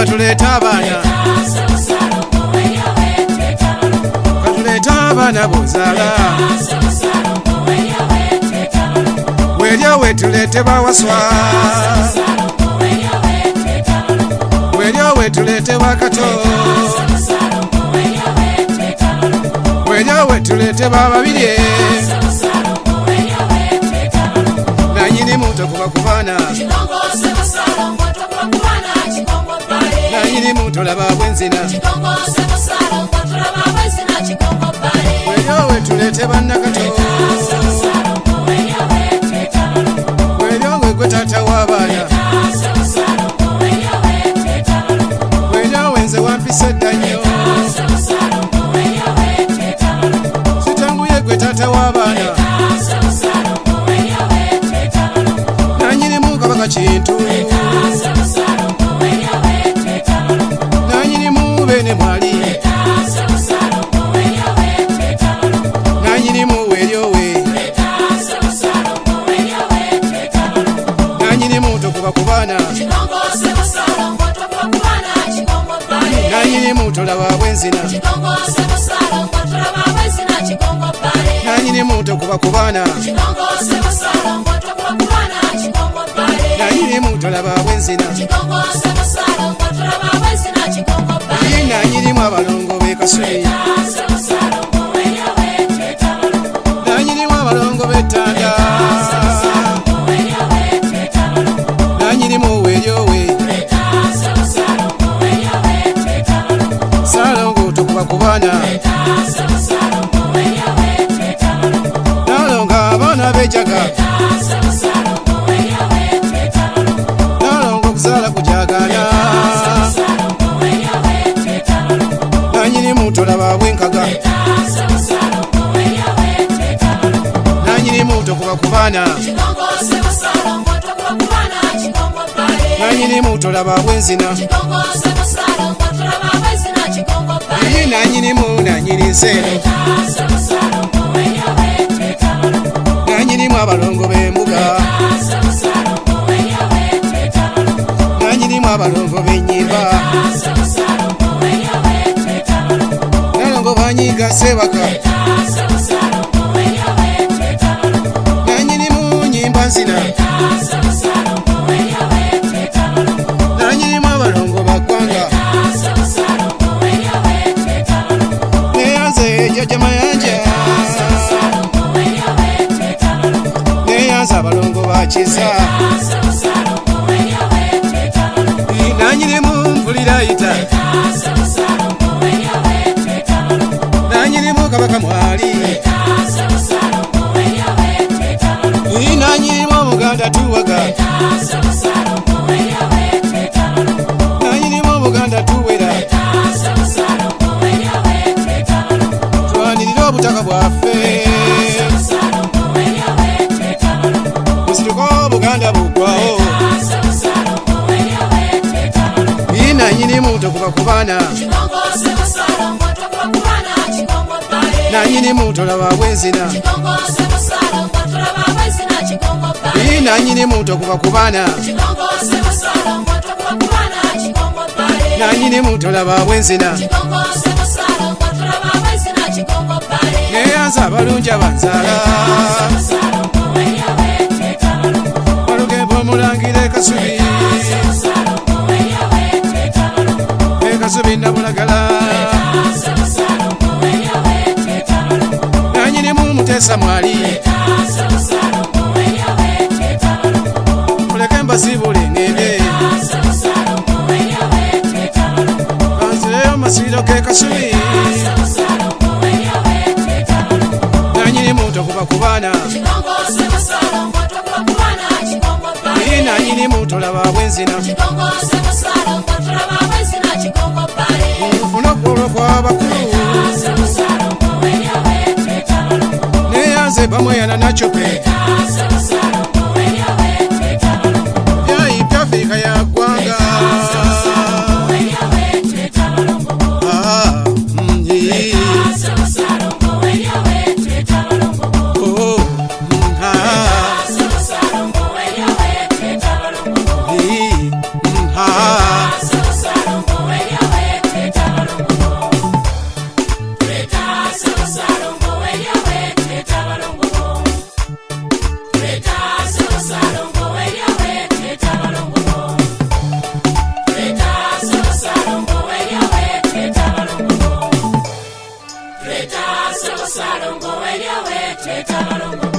katuleta abaana katuleta abaana bozala welyowe tulete bawaswa welyowe tulete bakato welyowe tulete bababirye nanyini muto kuba kubana nanyini muto laba bwenzina welyowe tulete bannakato welyowe gwe tata w'abaana welyowe nze wampise dda nnyo sitanguye gwe tata w'abaana nanyinimu kabaka kintu nanyinimu bene mwali nanyinimu welyowe nanyinimu tokuba kubana nanyinimu tolaba bwenzina nanyinimu tokuba kubana nanyinimu tolaba bwenzina nanyinimu abalongo b'ekasubi nanyinimu abalongo b'ettanda nanyinimu welyowe salongo tokuba kubana nalonga abaana b'ejaga nalonga okuzaala kujagana nanyinimu tolaba bwenkaga nanyinimu tokuba kubana nanyinimu tolaba bwenzina iyi nanyinimu nanyini nseeno nanyinimu abalongo b'embuga nanyinimu abalongo b'ennyimba nalongo banyiga sebaka nanyinimu nyimba nzina nanyinimu abalongo baggwanga neyanze jjajja mayanja neyanze abalongo bakiza nanyinimu mpulirayita nanyinimu kabaka mwali nanyinimu omuganda tuwaga nanyinimu omuganda tuwera twanirire obutaka bwaffe musituka obuganda buggwawo nanyinimu tokuba kubana nanyinimu tolaba bwenzina nanyinimu tokuba kubana nanyinimu tolaba bwenzina neyanza abalungi abanzala walugembe omulangire ekasubi ekasubi nabulagala nanyinimu mutesa mwali muleke mbasibule ngende kanzireyo masiro kekasubi nanyinimu tokuba kubana nanyinimu tolaba bwenzina nfuna okwolwo kw'abakulu neyanze bamweyana nacope byayipya Afrika ya ggwanga Cheta balongo